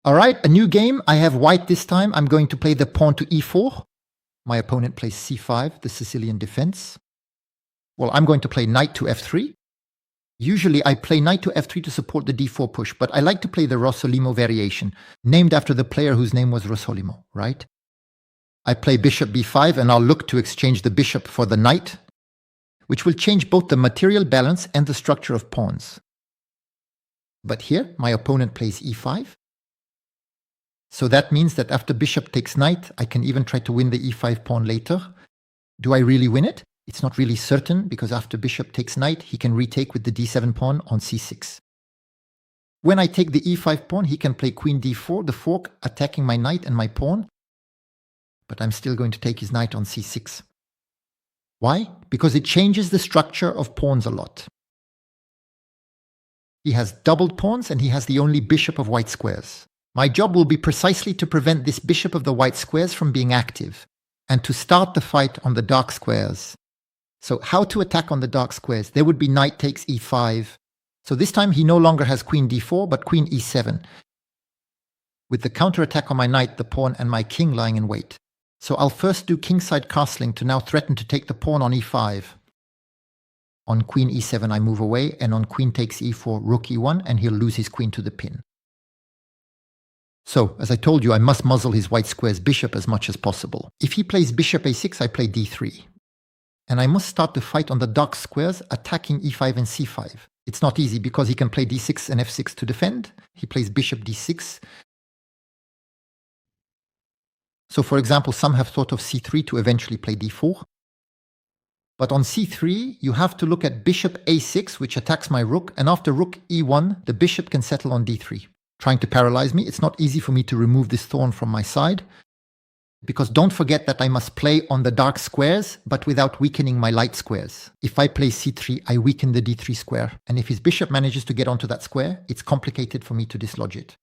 All right, a new game. I have white this time. I'm going to play the pawn to e4. My opponent plays c5, the Sicilian defense. Well, I'm going to play knight to f3. Usually I play knight to f3 to support the d4 push, but I like to play the Rosselimo variation, named after the player whose name was Rosselimo, right? I play bishop b5 and I'll look to exchange the bishop for the knight, which will change both the material balance and the structure of pawns. But here, my opponent plays e5. So that means that after bishop takes knight, I can even try to win the e5 pawn later. Do I really win it? It's not really certain, because after bishop takes knight, he can retake with the d7 pawn on c6. When I take the e5 pawn, he can play queen d4, the fork, attacking my knight and my pawn. But I'm still going to take his knight on c6. Why? Because it changes the structure of pawns a lot. He has doubled pawns and he has the only bishop of white squares. My job will be precisely to prevent this bishop of the white squares from being active, and to start the fight on the dark squares. So how to attack on the dark squares? There would be knight takes e5. So this time he no longer has queen d4, but queen e7. With the counterattack on my knight, the pawn, and my king lying in wait. So I'll first do kingside castling to now threaten to take the pawn on e5. On queen e7 I move away, and on queen takes e4, rook e1, and he'll lose his queen to the pin. So, as I told you, I must muzzle his white square's bishop as much as possible. If he plays bishop a6, I play d3. And I must start the fight on the dark squares, attacking e5 and c5. It's not easy because he can play d6 and f6 to defend. He plays bishop d6. So, for example, some have thought of c3 to eventually play d4. But on c3, you have to look at bishop a6, which attacks my rook, and after rook e1, the bishop can settle on d3. Trying to paralyze me. It's not easy for me to remove this thorn from my side, because don't forget that I must play on the dark squares, but without weakening my light squares. If I play c3, I weaken the d3 square, and if his bishop manages to get onto that square, it's complicated for me to dislodge it.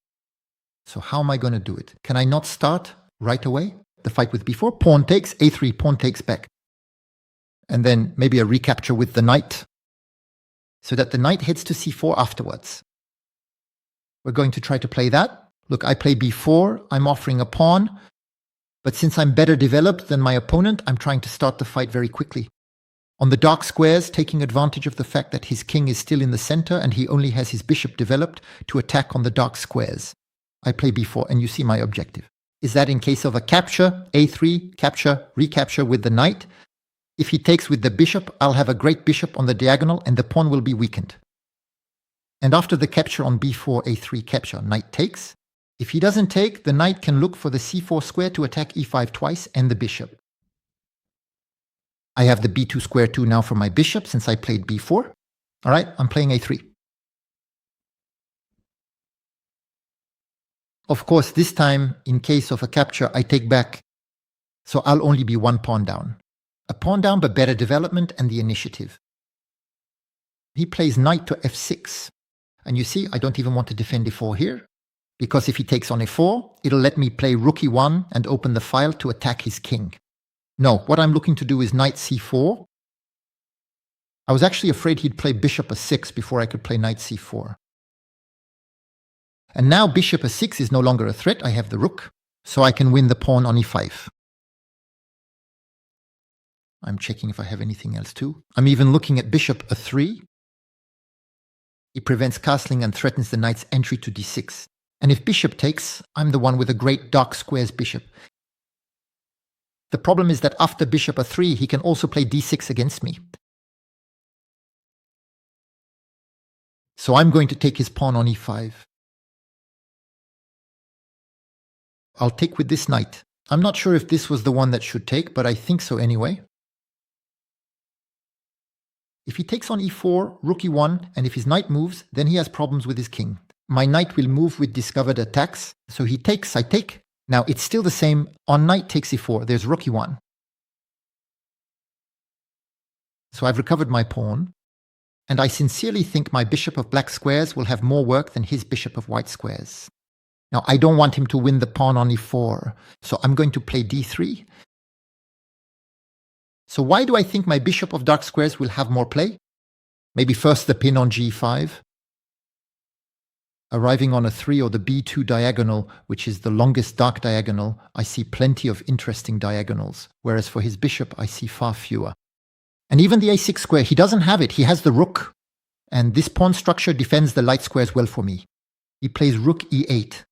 So how am I going to do it? Can I not start right away the fight with b4? Pawn takes, a3, pawn takes back. And then maybe a recapture with the knight, so that the knight heads to c4 afterwards. We're going to try to play that. Look, I play b4, I'm offering a pawn, but since I'm better developed than my opponent, I'm trying to start the fight very quickly. On the dark squares, taking advantage of the fact that his king is still in the center and he only has his bishop developed to attack on the dark squares. I play b4, and you see my objective. Is that in case of a capture, a3, capture, recapture with the knight? If he takes with the bishop, I'll have a great bishop on the diagonal and the pawn will be weakened. And after the capture on b4, a3 capture, knight takes. If he doesn't take, the knight can look for the c4 square to attack e5 twice and the bishop. I have the b2 square too now for my bishop since I played b4. All right, I'm playing a3. Of course, this time, in case of a capture, I take back. So I'll only be one pawn down. A pawn down, but better development and the initiative. He plays knight to f6. And you see, I don't even want to defend e4 here, because if he takes on e4, it'll let me play rook e1 and open the file to attack his king. No, what I'm looking to do is knight c4. I was actually afraid he'd play bishop a6 before I could play knight c4. And now bishop a6 is no longer a threat. I have the rook, so I can win the pawn on e5. I'm checking if I have anything else too. I'm even looking at bishop a3. He prevents castling and threatens the knight's entry to d6. And if bishop takes, I'm the one with a great dark squares bishop. The problem is that after bishop a3, he can also play d6 against me. So I'm going to take his pawn on e5. I'll take with this knight. I'm not sure if this was the one that should take, but I think so anyway. If he takes on e4, rook e1, and if his knight moves, then he has problems with his king. My knight will move with discovered attacks, so he takes, I take. Now it's still the same. On knight takes e4, there's rook e1. So I've recovered my pawn, and I sincerely think my bishop of black squares will have more work than his bishop of white squares. Now I don't want him to win the pawn on e4, so I'm going to play d3. So why do I think my bishop of dark squares will have more play? Maybe first the pin on g5. Arriving on a 3 or the b2 diagonal, which is the longest dark diagonal, I see plenty of interesting diagonals, whereas for his bishop I see far fewer. And even the a6 square, he doesn't have it, he has the rook. And this pawn structure defends the light squares well for me. He plays rook e8.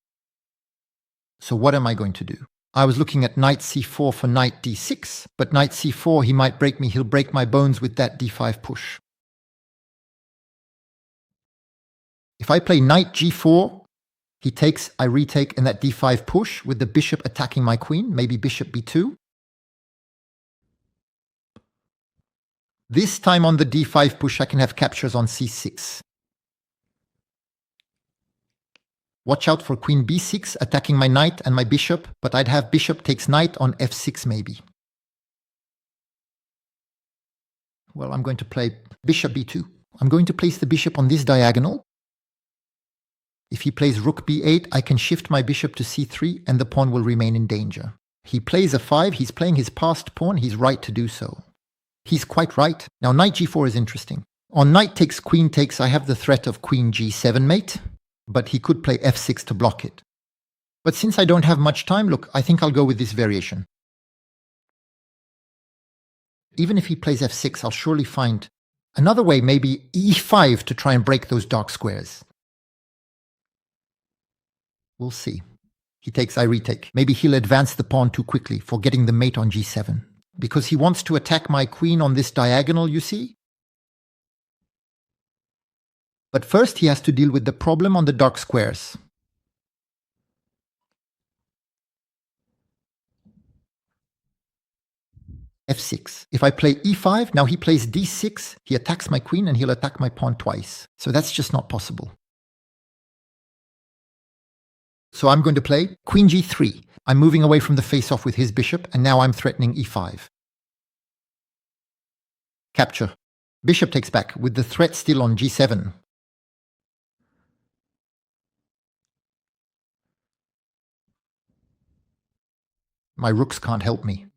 So what am I going to do? I was looking at knight c4 for knight d6, but knight c4 he might break me, he'll break my bones with that d5 push. If I play knight g4, he takes, I retake, and that d5 push with the bishop attacking my queen, maybe bishop b2. This time on the d5 push I can have captures on c6. Watch out for queen b6 attacking my knight and my bishop, but I'd have bishop takes knight on f6 maybe. Well, I'm going to play bishop b2. I'm going to place the bishop on this diagonal. If he plays rook b8, I can shift my bishop to c3 and the pawn will remain in danger. He plays a 5, he's playing his passed pawn, he's right to do so. He's quite right. Now knight g4 is interesting. On knight takes queen takes, I have the threat of queen g7 mate, but he could play f6 to block it. But since I don't have much time, look, I think I'll go with this variation. Even if he plays f6, I'll surely find another way, maybe e5 to try and break those dark squares. We'll see. He takes, I retake. Maybe he'll advance the pawn too quickly, forgetting the mate on g7. Because he wants to attack my queen on this diagonal, you see? But first he has to deal with the problem on the dark squares. f6. If I play e5, now he plays d6, he attacks my queen and he'll attack my pawn twice. So that's just not possible. So I'm going to play queen g3. I'm moving away from the face-off with his bishop, and now I'm threatening e5. Capture. Bishop takes back, with the threat still on g7. My rooks can't help me.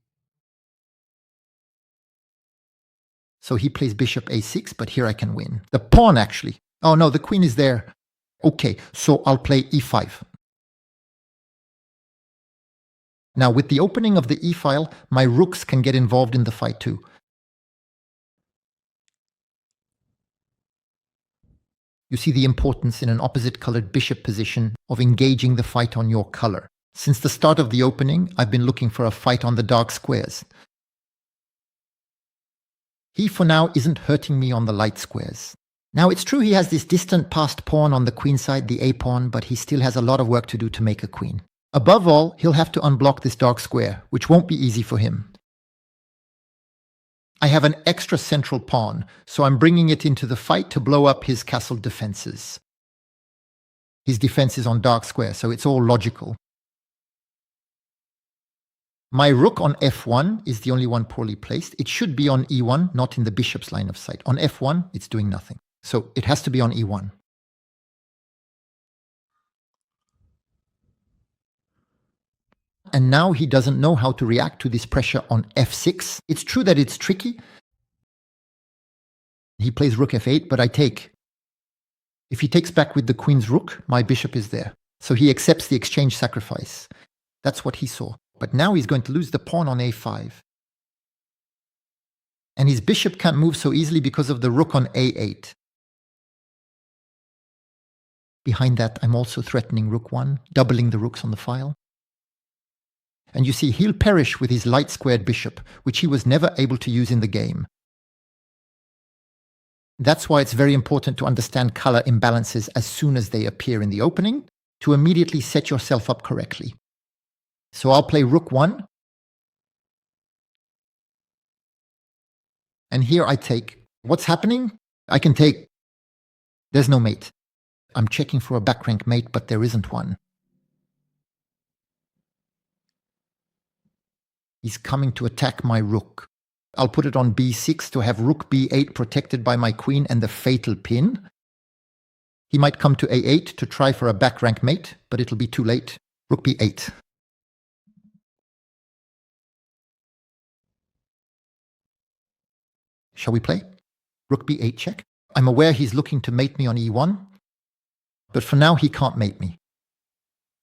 So he plays bishop a6, but here I can win. The pawn, actually. Oh no, the queen is there. Okay, so I'll play e5. Now, with the opening of the e-file, my rooks can get involved in the fight too. You see the importance in an opposite-colored bishop position of engaging the fight on your color. Since the start of the opening, I've been looking for a fight on the dark squares. He, for now, isn't hurting me on the light squares. Now, it's true he has this distant passed pawn on the queen side, the a-pawn, but he still has a lot of work to do to make a queen. Above all, he'll have to unblock this dark square, which won't be easy for him. I have an extra central pawn, so I'm bringing it into the fight to blow up his castle defenses. His defense is on dark square, so it's all logical. My rook on f1 is the only one poorly placed. It should be on e1, not in the bishop's line of sight. On f1, it's doing nothing. So it has to be on e1. And now he doesn't know how to react to this pressure on f6. It's true that it's tricky. He plays rook f8, but I take. If he takes back with the queen's rook, my bishop is there. So he accepts the exchange sacrifice. That's what he saw. But now he's going to lose the pawn on a5. And his bishop can't move so easily because of the rook on a8. Behind that, I'm also threatening rook 1, doubling the rooks on the file. And you see, he'll perish with his light-squared bishop, which he was never able to use in the game. That's why it's very important to understand color imbalances as soon as they appear in the opening, to immediately set yourself up correctly. So I'll play rook 1. And here I take. What's happening? I can take. There's no mate. I'm checking for a back rank mate, but there isn't one. He's coming to attack my rook. I'll put it on b6 to have rook b8 protected by my queen and the fatal pin. He might come to a8 to try for a back rank mate, but it'll be too late. Rook b8. Shall we play? Rook b8 check. I'm aware he's looking to mate me on e1. But for now, he can't mate me.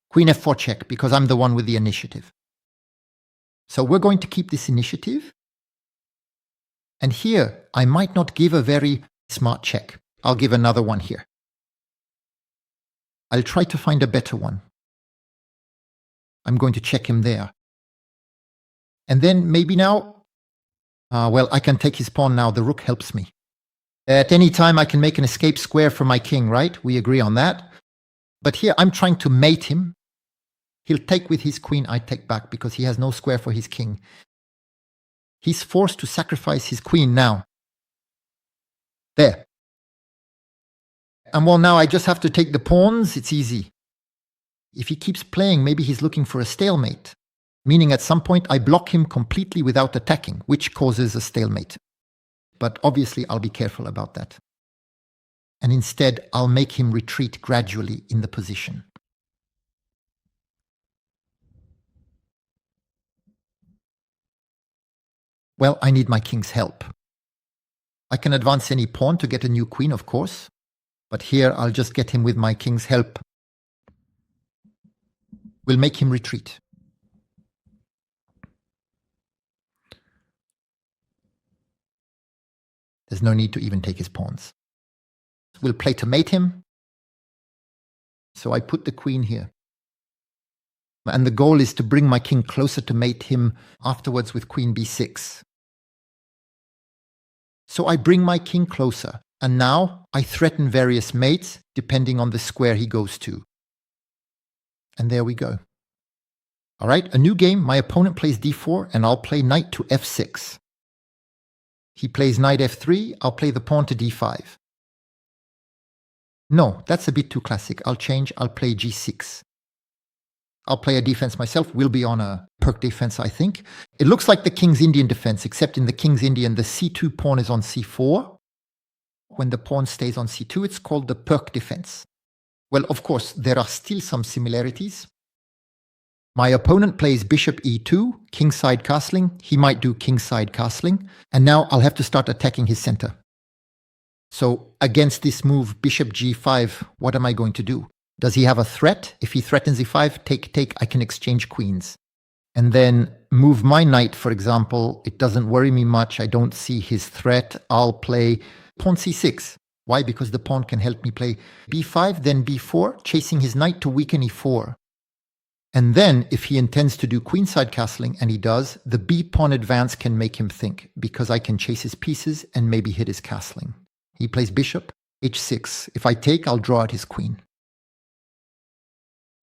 Queen f4 check, because I'm the one with the initiative. So we're going to keep this initiative. And here, I might not give a very smart check. I'll give another one here. I'll try to find a better one. I'm going to check him there. And then maybe now, well, I can take his pawn now. The rook helps me. At any time, I can make an escape square for my king, right? We agree on that. But here, I'm trying to mate him. He'll take with his queen, I take back, because he has no square for his king. He's forced to sacrifice his queen now. There. And well, now I just have to take the pawns. It's easy. If he keeps playing, maybe he's looking for a stalemate. Meaning at some point, I block him completely without attacking, which causes a stalemate. But obviously, I'll be careful about that. And instead, I'll make him retreat gradually in the position. Well, I need my king's help. I can advance any pawn to get a new queen, of course. But here, I'll just get him with my king's help. We'll make him retreat. There's no need to even take his pawns. We'll play to mate him. So I put the queen here. And the goal is to bring my king closer to mate him afterwards with queen b6. So I bring my king closer, and now I threaten various mates depending on the square he goes to. And there we go. All right, a new game. My opponent plays d4, and I'll play knight to f6. He plays knight f3, I'll play the pawn to d5. No, that's a bit too classic. I'll change, I'll play g6. I'll play a defense myself. We'll be on a Pirc defense, I think. It looks like the King's Indian defense, except in the King's Indian, the c2 pawn is on c4. When the pawn stays on c2, it's called the Pirc defense. Well, of course, there are still some similarities. My opponent plays bishop e2, kingside castling. He might do kingside castling. And now I'll have to start attacking his center. So against this move, bishop g5, what am I going to do? Does he have a threat? If he threatens e5, take, I can exchange queens. And then move my knight, for example. It doesn't worry me much. I don't see his threat. I'll play pawn c6. Why? Because the pawn can help me play b5, then b4, chasing his knight to weaken e4. And then, if he intends to do queenside castling, and he does, the b-pawn advance can make him think, because I can chase his pieces and maybe hit his castling. He plays bishop h6. If I take, I'll draw out his queen.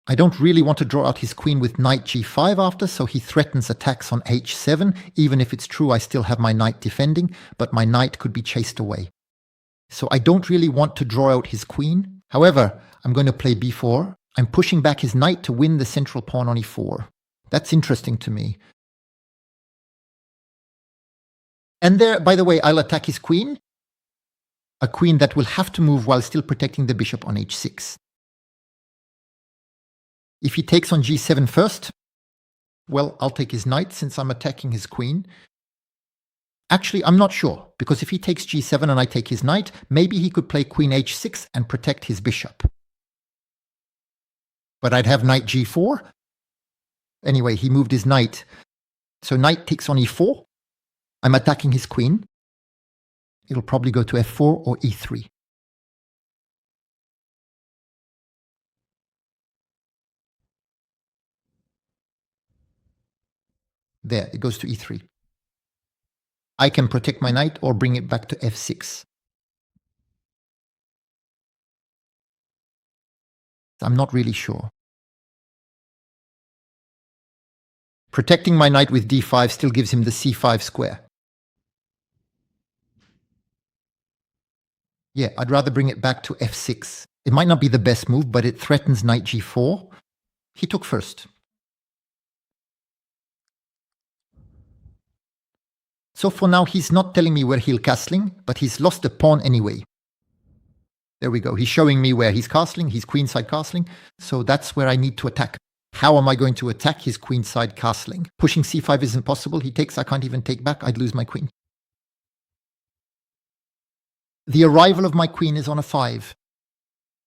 I don't really want to draw out his queen with knight g5 after, so he threatens attacks on h7. Even if it's true, I still have my knight defending, but my knight could be chased away. So I don't really want to draw out his queen. However, I'm going to play b4. I'm pushing back his knight to win the central pawn on e4. That's interesting to me. And there, by the way, I'll attack his queen. A queen that will have to move while still protecting the bishop on h6. If he takes on g7 first, well, I'll take his knight since I'm attacking his queen. Actually, I'm not sure, because if he takes g7 and I take his knight, maybe he could play queen h6 and protect his bishop. But I'd have knight g4. Anyway, he moved his knight. So knight takes on e4. I'm attacking his queen. It'll probably go to f4 or e3. There, it goes to e3. I can protect my knight or bring it back to f6. I'm not really sure. Protecting my knight with d5 still gives him the c5 square. Yeah, I'd rather bring it back to f6. It might not be the best move, but it threatens knight g4. He took first. So for now, he's not telling me where he'll castling, but he's lost a pawn anyway. There we go. He's showing me where he's castling. He's queenside castling. So that's where I need to attack. How am I going to attack his queenside castling? Pushing c5 isn't possible. He takes, I can't even take back. I'd lose my queen. The arrival of my queen is on a 5.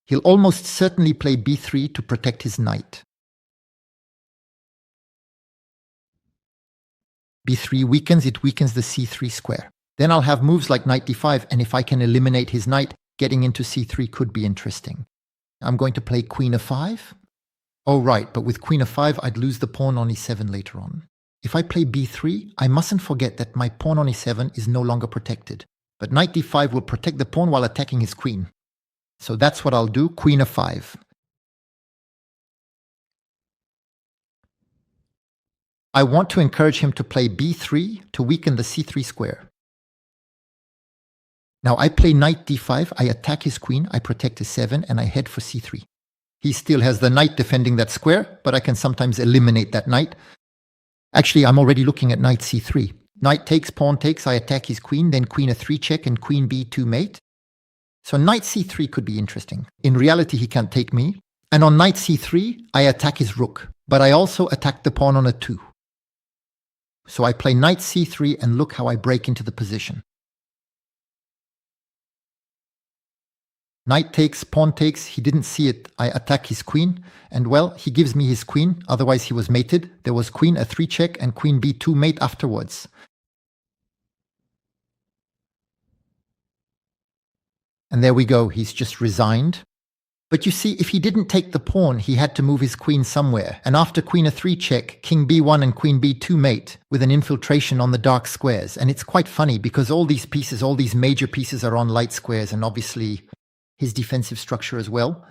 He'll almost certainly play b3 to protect his knight. b3 weakens, it weakens the c3 square. Then I'll have moves like knight d5, and if I can eliminate his knight, getting into c3 could be interesting. I'm going to play queen f5. Oh right, but with queen f5 I'd lose the pawn on e7 later on. If I play b3, I mustn't forget that my pawn on e7 is no longer protected. But knight d5 will protect the pawn while attacking his queen. So that's what I'll do, queen f5. I want to encourage him to play b3 to weaken the c3 square. Now I play knight d5, I attack his queen, I protect e7, and I head for c3. He still has the knight defending that square, but I can sometimes eliminate that knight. Actually, I'm already looking at knight c3. Knight takes, pawn takes, I attack his queen, then queen a3 check and queen b2 mate. So knight c3 could be interesting. In reality, he can't take me. And on knight c3, I attack his rook, but I also attack the pawn on a2. So I play knight c3 and look how I break into the position. Knight takes, pawn takes, he didn't see it, I attack his queen, and well, he gives me his queen, otherwise he was mated. There was queen a3 check and queen b2 mate afterwards. And there we go, he's just resigned. But you see, if he didn't take the pawn, he had to move his queen somewhere. And after queen a3 check, king b1 and queen b2 mate with an infiltration on the dark squares. And it's quite funny because all these pieces, all these major pieces are on light squares and obviously his defensive structure as well.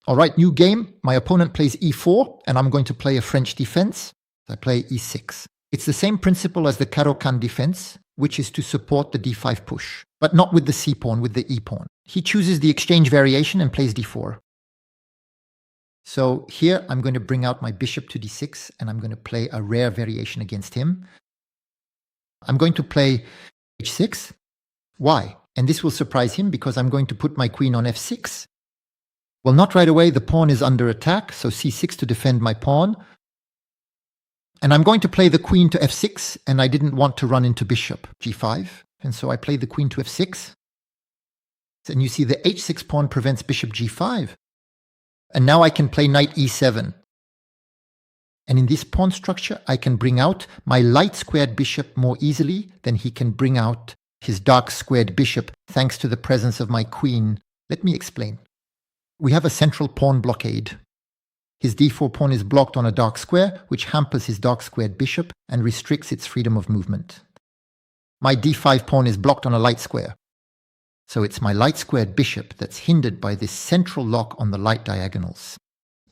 All right, new game. My opponent plays e4 and I'm going to play a French defense. I play e6. It's the same principle as the Caro-Kann defense, which is to support the d5 push, but not with the c-pawn, with the e-pawn. He chooses the exchange variation and plays d4. So here I'm going to bring out my bishop to d6 and I'm going to play a rare variation against him. I'm going to play h6. Why? And this will surprise him because I'm going to put my queen on f6. Well, not right away. The pawn is under attack, so c6 to defend my pawn. And I'm going to play the queen to f6, and I didn't want to run into bishop g5. And so I play the queen to f6. And you see the h6 pawn prevents bishop g5. And now I can play knight e7. And in this pawn structure, I can bring out my light squared bishop more easily than he can bring out his dark squared bishop thanks to the presence of my queen. Let me explain. We have a central pawn blockade. His d4 pawn is blocked on a dark square, which hampers his dark squared bishop and restricts its freedom of movement. My d5 pawn is blocked on a light square. So it's my light squared bishop that's hindered by this central lock on the light diagonals.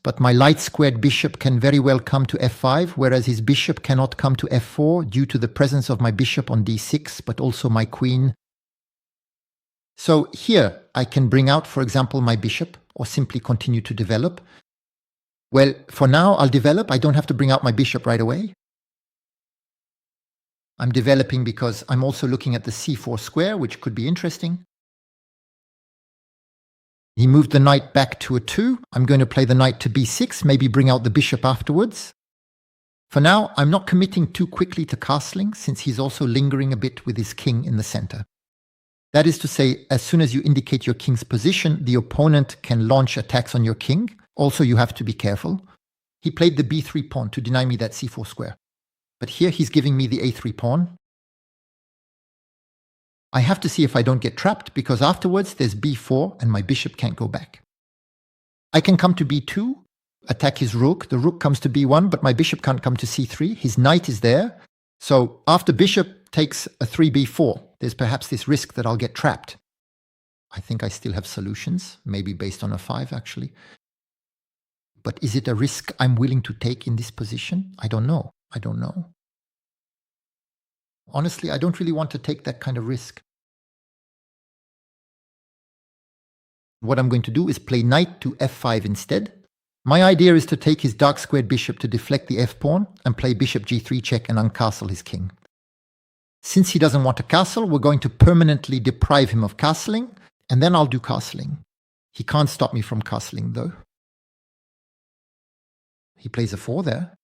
But my light squared bishop can very well come to f5, whereas his bishop cannot come to f4 due to the presence of my bishop on d6, but also my queen. So here I can bring out, for example, my bishop, or simply continue to develop. Well, for now I'll develop. I don't have to bring out my bishop right away. I'm developing because I'm also looking at the c4 square, which could be interesting. He moved the knight back to a 2. I'm going to play the knight to b6, maybe bring out the bishop afterwards. For now, I'm not committing too quickly to castling, since he's also lingering a bit with his king in the center. That is to say, as soon as you indicate your king's position, the opponent can launch attacks on your king. Also, you have to be careful. He played the b3 pawn to deny me that c4 square. But here he's giving me the a3 pawn. I have to see if I don't get trapped, because afterwards there's b4 and my bishop can't go back. I can come to b2, attack his rook. The rook comes to b1, but my bishop can't come to c3. His knight is there. So after bishop takes a 3b4, there's perhaps this risk that I'll get trapped. I think I still have solutions, maybe based on a 5 actually. But is it a risk I'm willing to take in this position? I don't know. I don't know. Honestly, I don't really want to take that kind of risk. What I'm going to do is play knight to f5 instead. My idea is to take his dark squared bishop to deflect the f-pawn and play bishop g3 check and uncastle his king. Since he doesn't want to castle, we're going to permanently deprive him of castling, and then I'll do castling. He can't stop me from castling though. He plays a 4 there.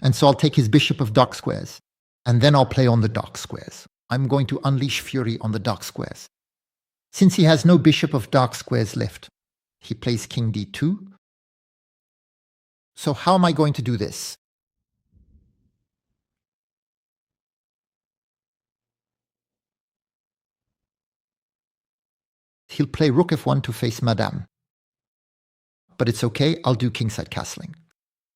And so I'll take his bishop of dark squares. And then I'll play on the dark squares. I'm going to unleash fury on the dark squares. Since he has no bishop of dark squares left, He plays king d2. So how am I going to do this? He'll play rook f1 to face madame. But it's okay, I'll do kingside castling.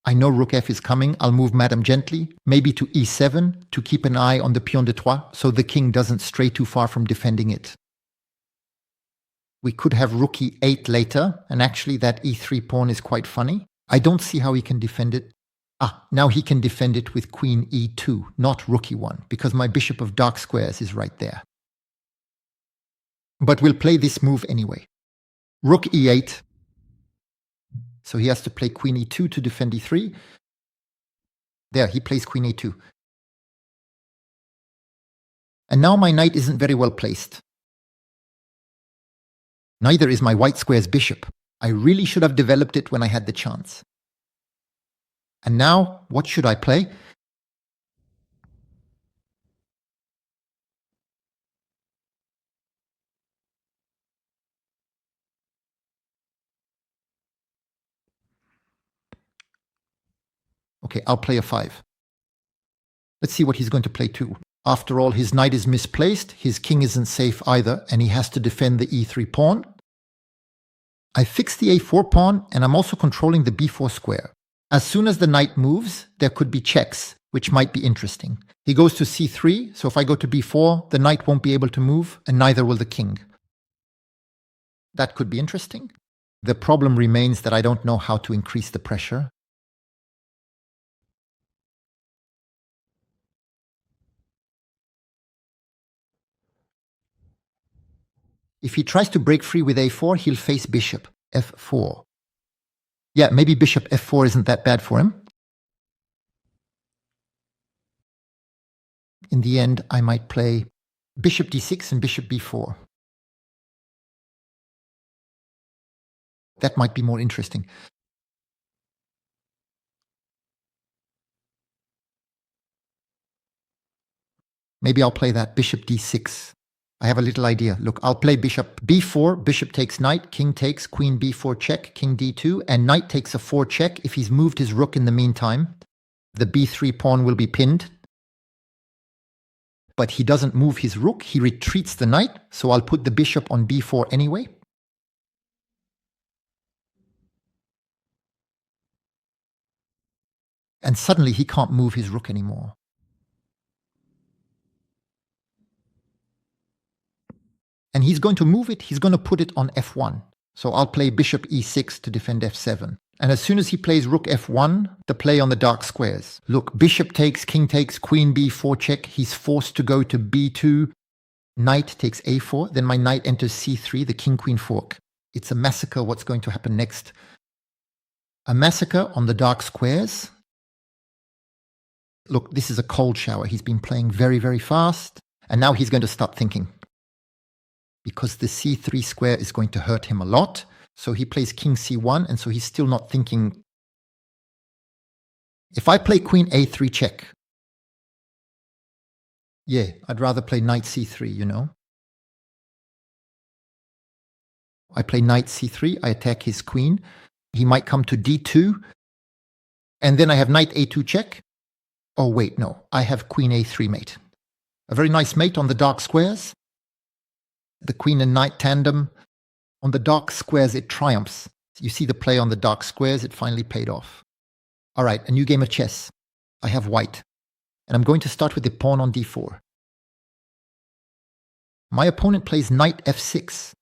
I know rook f is coming, I'll move madame gently, maybe to e7 to keep an eye on the pion de trois so the king doesn't stray too far from defending it. We could have rook e8 later, and actually that e3 pawn is quite funny. I don't see how he can defend it. Now he can defend it with queen e2, not rook e1, because my bishop of dark squares is right there. But we'll play this move anyway. Rook e8. So he has to play queen e2 to defend e3. There, he plays queen e2. And now my knight isn't very well placed. Neither is my white square's bishop. I really should have developed it when I had the chance. And now, what should I play? Okay, I'll play a 5. Let's see what he's going to play too. After all, his knight is misplaced, his king isn't safe either, and he has to defend the e3 pawn. I fixed the a4 pawn, and I'm also controlling the b4 square. As soon as the knight moves, there could be checks, which might be interesting. He goes to c3, so if I go to b4, the knight won't be able to move, and neither will the king. That could be interesting. The problem remains that I don't know how to increase the pressure. If he tries to break free with a4, he'll face bishop f4. Yeah, maybe bishop f4 isn't that bad for him. In the end, I might play bishop d6 and bishop b4. That might be more interesting. Maybe I'll play that bishop d6. I have a little idea. Look, I'll play bishop b4, bishop takes knight, king takes, queen b4 check, king d2, and knight takes a 4 check. If he's moved his rook in the meantime, the b3 pawn will be pinned. But he doesn't move his rook, he retreats the knight, so I'll put the bishop on b4 anyway. And suddenly he can't move his rook anymore. And he's going to move it, he's going to put it on f1. So I'll play bishop e6 to defend f7. And as soon as he plays rook f1, the play on the dark squares. Look, bishop takes, king takes, queen b4 check. He's forced to go to b2. Knight takes a4. Then my knight enters c3, the king-queen fork. It's a massacre. What's going to happen next? A massacre on the dark squares. Look, this is a cold shower. He's been playing very, very fast. And now he's going to start thinking. Because the c3 square is going to hurt him a lot. So he plays king c1, and so he's still not thinking. If I play queen a3 check, yeah, I'd rather play knight c3, you know. I play knight c3, I attack his queen. He might come to d2, and then I have knight a2 check. Oh wait, no, I have queen a3 mate. A very nice mate on the dark squares. The queen and knight tandem. On the dark squares, it triumphs. You see the play on the dark squares, it finally paid off. All right, a new game of chess. I have white. And I'm going to start with the pawn on d4. My opponent plays knight f6.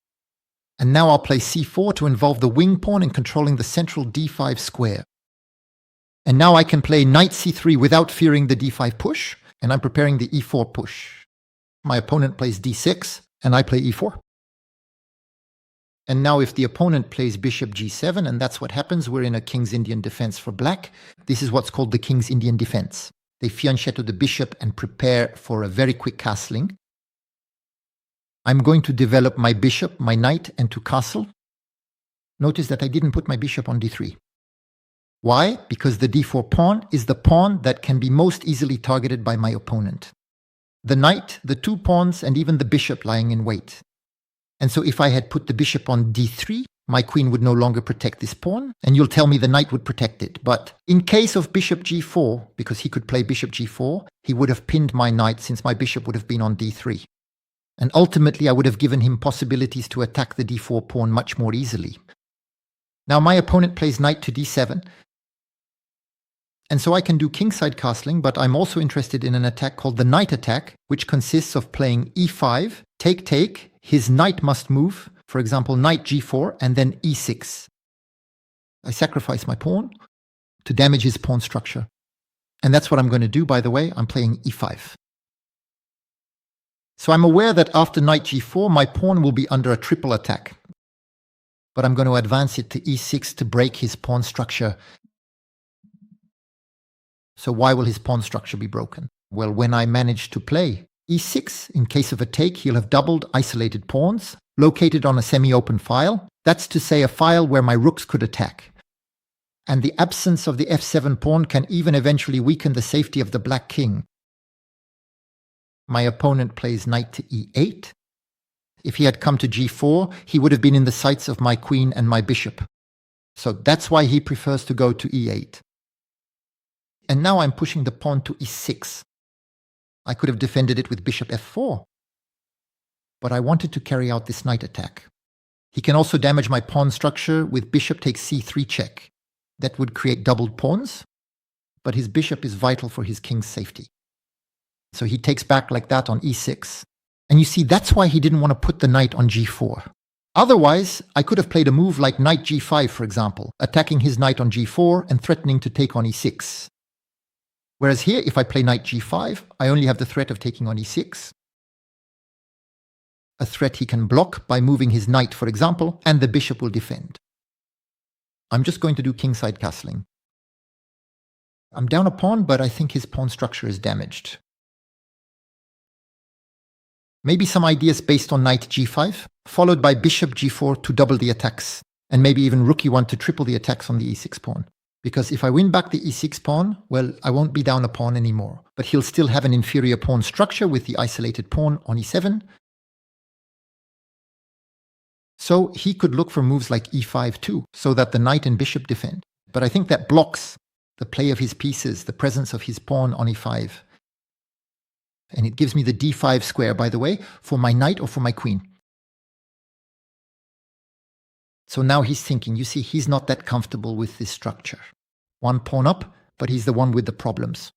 And now I'll play c4 to involve the wing pawn in controlling the central d5 square. And now I can play knight c3 without fearing the d5 push, and I'm preparing the e4 push. My opponent plays d6, and I play e4. And now if the opponent plays bishop g7, and that's what happens, we're in a King's Indian defense for black. This is what's called the King's Indian defense. They fianchetto the bishop and prepare for a very quick castling. I'm going to develop my bishop, my knight, and to castle. Notice that I didn't put my bishop on d3. Why? Because the d4 pawn is the pawn that can be most easily targeted by my opponent. The knight, the 2 pawns, and even the bishop lying in wait. And so if I had put the bishop on d3, my queen would no longer protect this pawn, and you'll tell me the knight would protect it. But in case of bishop g4, because he could play bishop g4, he would have pinned my knight since my bishop would have been on d3. And ultimately, I would have given him possibilities to attack the d4 pawn much more easily. Now my opponent plays knight to d7. And so I can do kingside castling, but I'm also interested in an attack called the knight attack, which consists of playing e5, take, his knight must move, for example, knight g4, and then e6. I sacrifice my pawn to damage his pawn structure. And that's what I'm going to do, by the way. I'm playing e5. So I'm aware that after knight g4, my pawn will be under a triple attack. But I'm going to advance it to e6 to break his pawn structure. So why will his pawn structure be broken? Well, when I manage to play e6, in case of a take, he'll have doubled isolated pawns, located on a semi-open file. That's to say a file where my rooks could attack. And the absence of the f7 pawn can even eventually weaken the safety of the black king. My opponent plays knight to e8. If he had come to g4, he would have been in the sights of my queen and my bishop. So that's why he prefers to go to e8. And now I'm pushing the pawn to e6. I could have defended it with bishop f4. But I wanted to carry out this knight attack. He can also damage my pawn structure with bishop takes c3 check. That would create doubled pawns, but his bishop is vital for his king's safety. So he takes back like that on e6. And you see, that's why he didn't want to put the knight on g4. Otherwise, I could have played a move like knight g5, for example, attacking his knight on g4 and threatening to take on e6. Whereas here, if I play knight g5, I only have the threat of taking on e6. A threat he can block by moving his knight, for example, and the bishop will defend. I'm just going to do kingside castling. I'm down a pawn, but I think his pawn structure is damaged. Maybe some ideas based on knight g5, followed by bishop g4 to double the attacks, and maybe even rook e1 to triple the attacks on the e6 pawn. Because if I win back the e6 pawn, well, I won't be down a pawn anymore. But he'll still have an inferior pawn structure with the isolated pawn on e7. So he could look for moves like e5 too, so that the knight and bishop defend. But I think that blocks the play of his pieces, the presence of his pawn on e5. And it gives me the d5 square, by the way, for my knight or for my queen. So now he's thinking, you see, he's not that comfortable with this structure. One pawn up, but he's the one with the problems.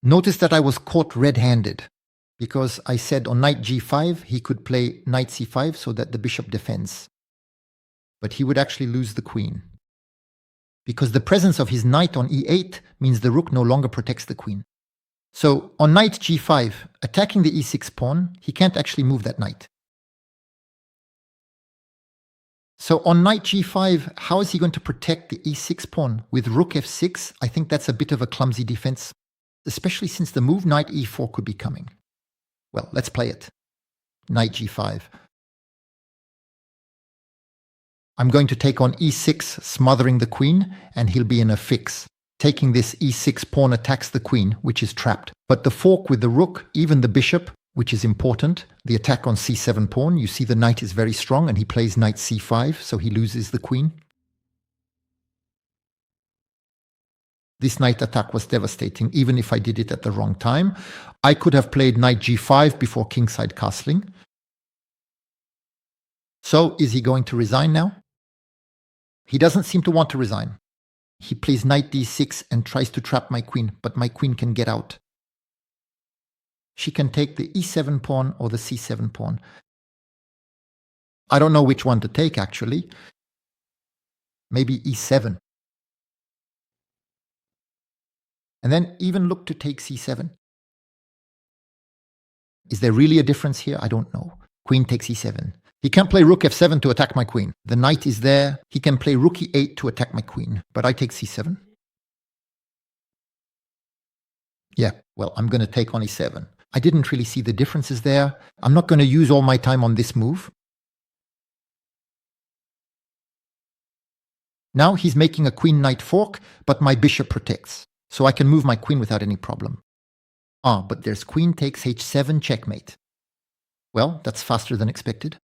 Notice that I was caught red-handed, because I said on knight g5 he could play knight c5 so that the bishop defends. But he would actually lose the queen. Because the presence of his knight on e8 means the rook no longer protects the queen. So on knight g5, attacking the e6 pawn, he can't actually move that knight. So on knight g5, how is he going to protect the e6 pawn? With rook f6, I think that's a bit of a clumsy defense, especially since the move knight e4 could be coming. Well, let's play it. Knight g5. I'm going to take on e6, smothering the queen, and he'll be in a fix. Taking this e6 pawn attacks the queen, which is trapped. But the fork with the rook, even the bishop, which is important, the attack on c7 pawn, you see the knight is very strong, and he plays knight c5, so he loses the queen. This knight attack was devastating, even if I did it at the wrong time. I could have played knight g5 before kingside castling. So, is he going to resign now? He doesn't seem to want to resign. He plays knight d6 and tries to trap my queen, but my queen can get out. She can take the e7 pawn or the c7 pawn. I don't know which one to take, actually. Maybe e7. And then even look to take c7. Is there really a difference here? I don't know. Queen takes e7. He can't play rook f7 to attack my queen. The knight is there. He can play rook e8 to attack my queen. But I take c7. Yeah, well, I'm going to take on e7. I didn't really see the differences there. I'm not going to use all my time on this move. Now he's making a queen-knight fork, but my bishop protects. So I can move my queen without any problem. Ah, but there's queen takes h7 checkmate. Well, that's faster than expected.